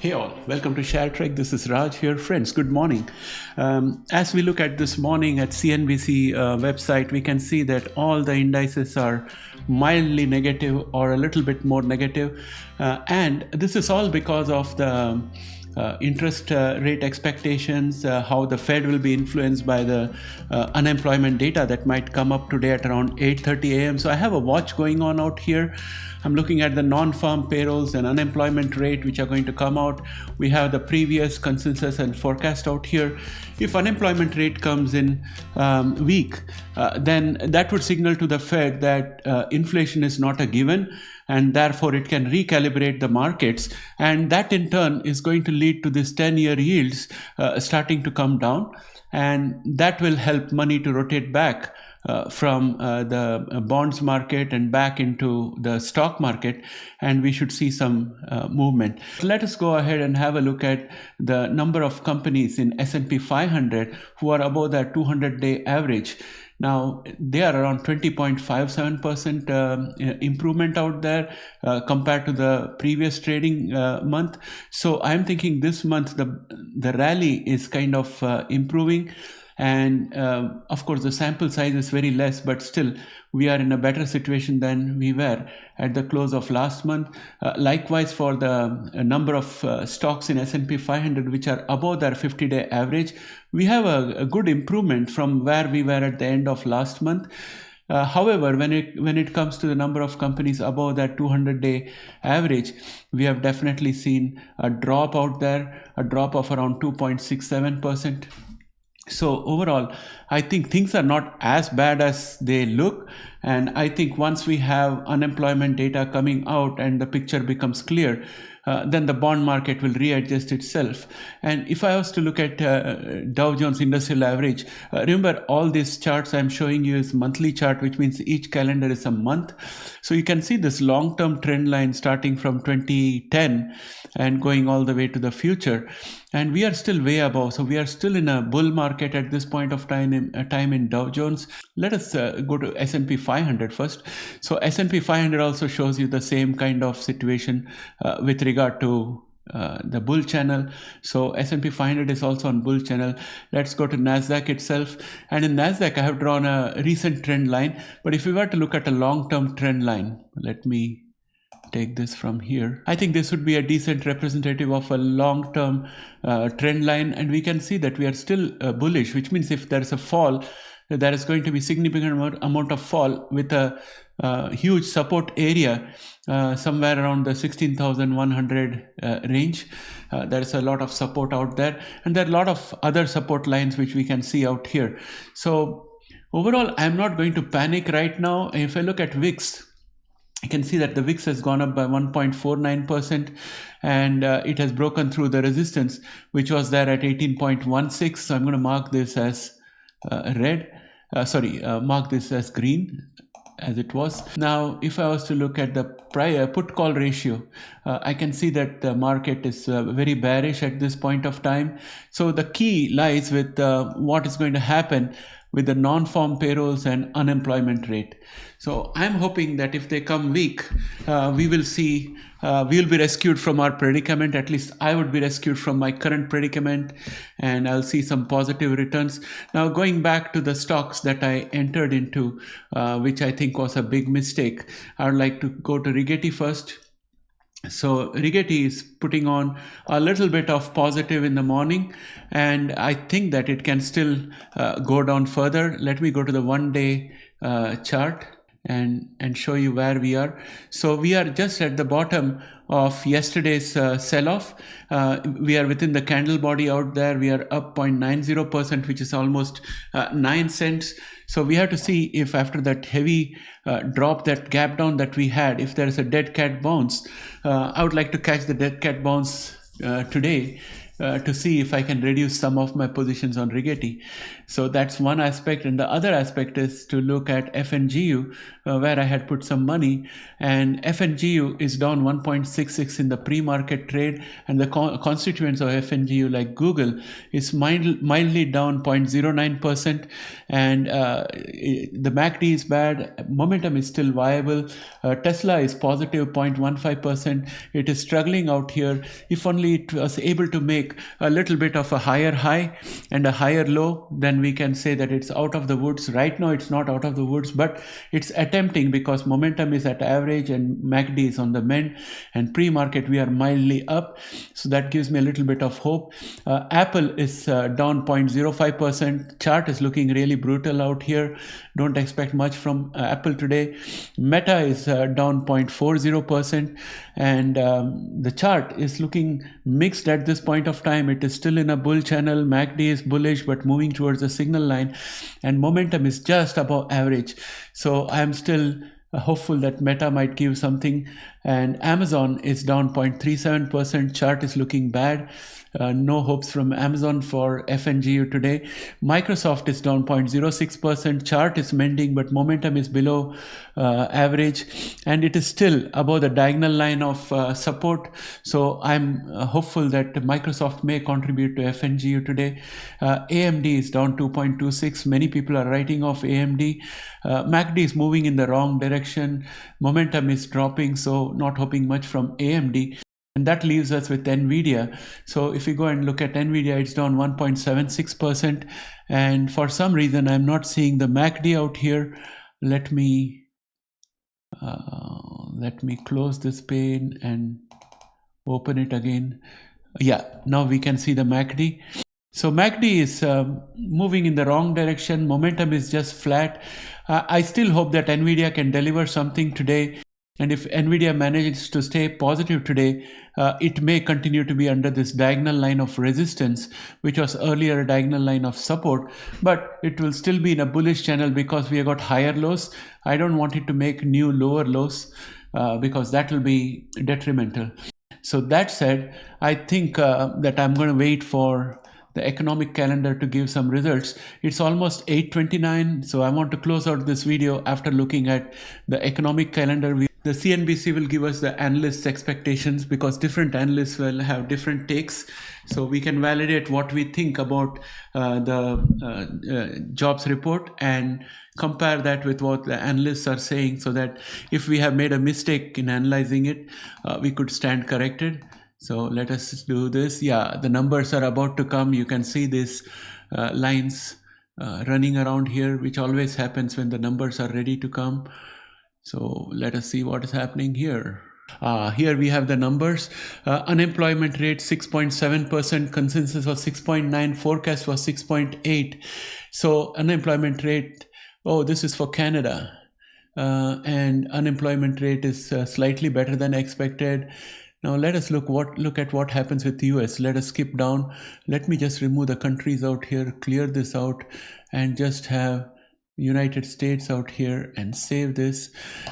Hey all, welcome to ShareTreck. This is Raj here. Friends, good morning. As we look at this morning at CNBC website, we can see that all the indices are mildly negative or a little bit more negative. And this is all because of the interest rate expectations, how the Fed will be influenced by the unemployment data that might come up today at around 8:30 a.m. So I have a watch going on out here. I'm looking at the non-farm payrolls and unemployment rate which are going to come out. We have the previous consensus and forecast out here. If unemployment rate comes in weak, then that would signal to the Fed that inflation is not a given, and therefore it can recalibrate the markets, and that in turn is going to lead to this 10-year yields starting to come down, and that will help money to rotate back from the bonds market and back into the stock market, and we should see some movement. Let us go ahead and have a look at the number of companies in S&P 500 who are above their 200-day average. Now, they are around 20.57% improvement out there compared to the previous trading month. So I'm thinking this month the rally is kind of improving. And of course, the sample size is very less, but still we are in a better situation than we were at the close of last month. Likewise, for the number of stocks in S&P 500 which are above their 50-day average, we have a good improvement from where we were at the end of last month. However, when it comes to the number of companies above that 200-day average, we have definitely seen a drop out there, a drop of around 2.67%. So overall, I think things are not as bad as they look, and I think once we have unemployment data coming out and the picture becomes clear, then the bond market will readjust itself. And if I was to look at Dow Jones Industrial Average, remember all these charts I'm showing you is monthly chart, which means each calendar is a month. So you can see this long-term trend line starting from 2010 and going all the way to the future. And we are still way above. So we are still in a bull market at this point of time in Dow Jones. Let us go to S&P 500 first. So S&P 500 also shows you the same kind of situation with regard to the bull channel. So S&P 500 is also on bull channel. Let's go to NASDAQ itself. And in NASDAQ, I have drawn a recent trend line. But if we were to look at a long-term trend line, let me take this from here. I think this would be a decent representative of a long-term trend line, and we can see that we are still bullish, which means if there is a fall, there is going to be significant amount of fall with a huge support area somewhere around the 16,100 range. There is a lot of support out there, and there are a lot of other support lines which we can see out here. So overall, I'm not going to panic right now. If I look at VIX, you can see that the VIX has gone up by 1.49%, and it has broken through the resistance, which was there at 18.16. So I'm going to mark this as mark this as green, as it was. Now, if I was to look at the prior put call ratio, I can see that the market is very bearish at this point of time. So the key lies with what is going to happen with the non-farm payrolls and unemployment rate. So I'm hoping that if they come weak, we will see, we'll be rescued from our predicament. At least I would be rescued from my current predicament, and I'll see some positive returns. Now, going back to the stocks that I entered into, which I think was a big mistake, I would like to go to Rigetti first. So Rigetti is putting on a little bit of positive in the morning, and I think that it can still go down further. Let me go to the one-day chart and show you where we are. So we are just at the bottom of yesterday's sell-off. We are within the candle body out there. We are up 0.90%, which is almost 9 cents. So we have to see if after that heavy drop, that gap down that we had, if there is a dead cat bounce. I would like to catch the dead cat bounce today. to see if I can reduce some of my positions on Rigetti. So that's one aspect. And the other aspect is to look at FNGU, where I had put some money, and FNGU is down 1.66 in the pre-market trade, and the constituents of FNGU like Google is mildly down 0.09%, and the MACD is bad, momentum is still viable, Tesla is positive 0.15%, it is struggling out here. If only it was able to make a little bit of a higher high and a higher low, then we can say that it's out of the woods. Right now it's not out of the woods, but it's attempting, because momentum is at average and MACD is on the mend, and pre-market we are mildly up, so that gives me a little bit of hope. Apple is down 0.05%. Chart is looking really brutal out here. Don't expect much from Apple today. Meta is down 0.40%, and the chart is looking mixed at this point of time. It is still in a bull channel. MACD is bullish but moving towards the signal line, and momentum is just above average. So I am still hopeful that Meta might give something. And Amazon is down 0.37%. Chart is looking bad. No hopes from Amazon for FNGU today. Microsoft is down 0.06%. Chart is mending, but momentum is below average, and it is still above the diagonal line of support. So I'm hopeful that Microsoft may contribute to FNGU today. AMD is down 2.26. Many people are writing off AMD. MACD is moving in the wrong direction. Momentum is dropping, so not hoping much from AMD. And that leaves us with NVIDIA. So if we go and look at NVIDIA, it's down 1.76%. And for some reason, I'm not seeing the MACD out here. Let me close this pane and open it again. Yeah, now we can see the MACD. So MACD is moving in the wrong direction. Momentum is just flat. I still hope that NVIDIA can deliver something today. And if NVIDIA manages to stay positive today, it may continue to be under this diagonal line of resistance, which was earlier a diagonal line of support, but it will still be in a bullish channel because we have got higher lows. I don't want it to make new lower lows because that will be detrimental. So that said, I think that I'm going to wait for the economic calendar to give some results. It's almost 8:29, so I want to close out this video after looking at the economic calendar. The CNBC will give us the analysts' expectations, because different analysts will have different takes. So we can validate what we think about the jobs report and compare that with what the analysts are saying, so that if we have made a mistake in analyzing it, we could stand corrected. So let us do this. Yeah, the numbers are about to come. You can see these lines running around here, which always happens when the numbers are ready to come. So let us see what is happening here. Here we have the numbers. Unemployment rate 6.7%, consensus was 6.9, forecast was 6.8. So unemployment rate, oh, this is for Canada. And unemployment rate is slightly better than expected. Now let us look at what happens with the US. Let us skip down. Let me just remove the countries out here, clear this out, and just have United States out here and save this.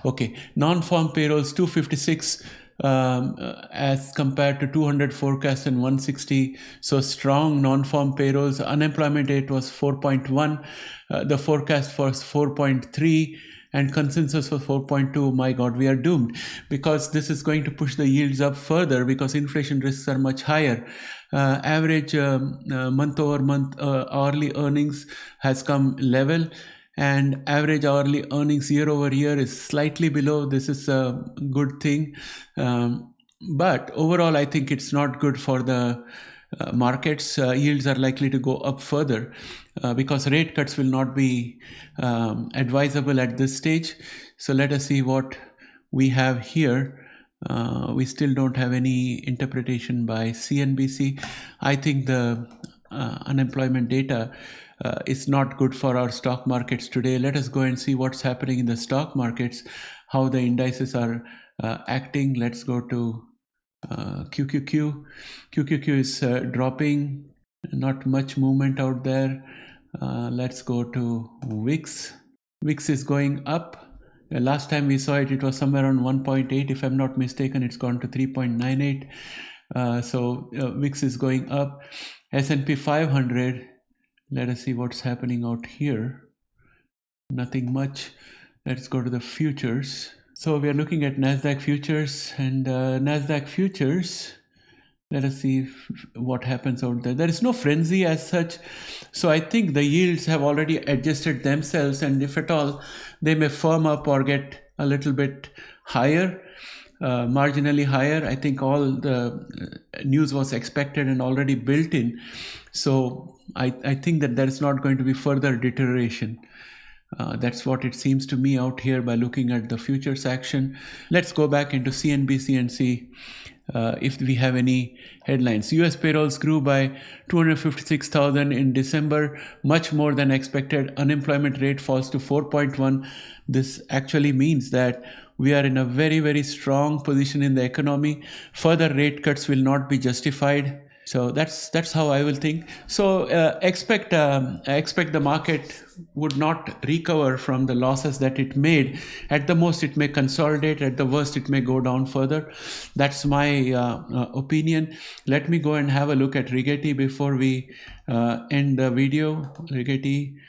Okay, non-farm payrolls 256 as compared to 200 forecast and 160. So strong non-farm payrolls. Unemployment rate was 4.1. The forecast was 4.3. And consensus was 4.2. My God, we are doomed, because this is going to push the yields up further because inflation risks are much higher. Average month over month hourly earnings has come level, and average hourly earnings year over year is slightly below. This is a good thing. But overall, I think it's not good for the markets. Yields are likely to go up further because rate cuts will not be advisable at this stage. So let us see what we have here. We still don't have any interpretation by CNBC. I think the unemployment data is not good for our stock markets today. Let us go and see what's happening in the stock markets, how the indices are acting. Let's go to QQQ. QQQ is dropping, not much movement out there. Let's go to VIX. VIX is going up. Last time we saw it, it was somewhere around 1.8. If I'm not mistaken, it's gone to 3.98. So VIX is going up. S&P 500, let us see what's happening out here. Nothing much. Let's go to the futures. So we are looking at NASDAQ futures, and NASDAQ futures, let us see what happens out there. There is no frenzy as such. So I think the yields have already adjusted themselves, and if at all, they may firm up or get a little bit higher, marginally higher. I think all the news was expected and already built in. So I think that there is not going to be further deterioration. That's what it seems to me out here by looking at the futures action. Let's go back into CNBC and see if we have any headlines. US payrolls grew by 256,000 in December, much more than expected. Unemployment rate falls to 4.1. This actually means that we are in a very, very strong position in the economy. Further rate cuts will not be justified. So that's how I will think. So expect the market would not recover from the losses that it made. At the most, it may consolidate. At the worst, it may go down further. That's my opinion. Let me go and have a look at Rigetti before we end the video. Rigetti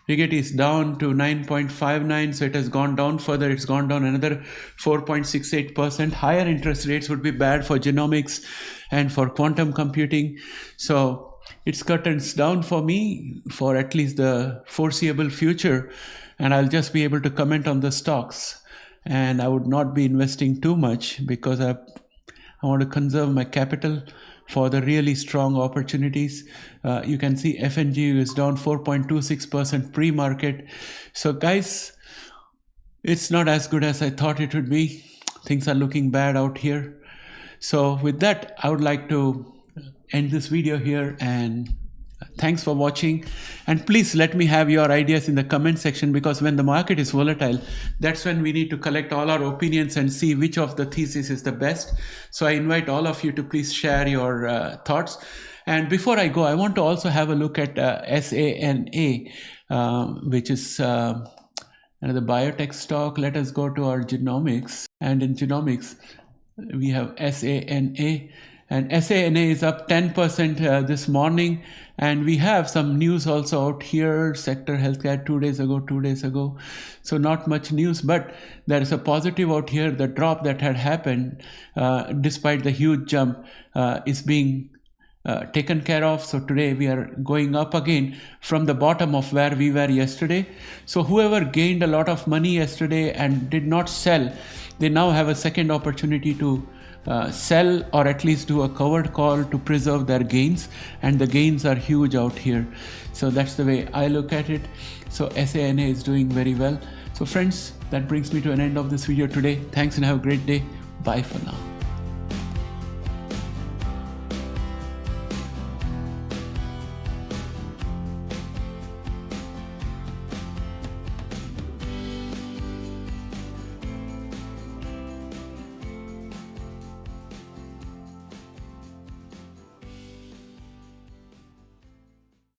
is down to 9.59, so it has gone down further. It's gone down another 4.68%. Higher interest rates would be bad for genomics and for quantum computing. So it's curtains down for me for at least the foreseeable future, and I'll just be able to comment on the stocks. And I would not be investing too much because I want to conserve my capital for the really strong opportunities. You can see FNG is down 4.26% pre-market. So guys, it's not as good as I thought it would be. Things are looking bad out here. So with that, I would like to end this video here, and thanks for watching. And please let me have your ideas in the comment section, because when the market is volatile, that's when we need to collect all our opinions and see which of the thesis is the best. So I invite all of you to please share your thoughts. And before I go, I want to also have a look at SANA, which is another biotech stock. Let us go to our genomics, and in genomics, we have SANA. And SANA is up 10% this morning. And we have some news also out here. Sector healthcare 2 days ago. So not much news, but there is a positive out here. The drop that had happened, despite the huge jump, is being taken care of. So today we are going up again from the bottom of where we were yesterday. So whoever gained a lot of money yesterday and did not sell, they now have a second opportunity to sell, or at least do a covered call to preserve their gains, and the gains are huge out here. So that's the way I look at it. So SANA is doing very well. So friends, that brings me to an end of this video today. Thanks and have a great day. Bye for now.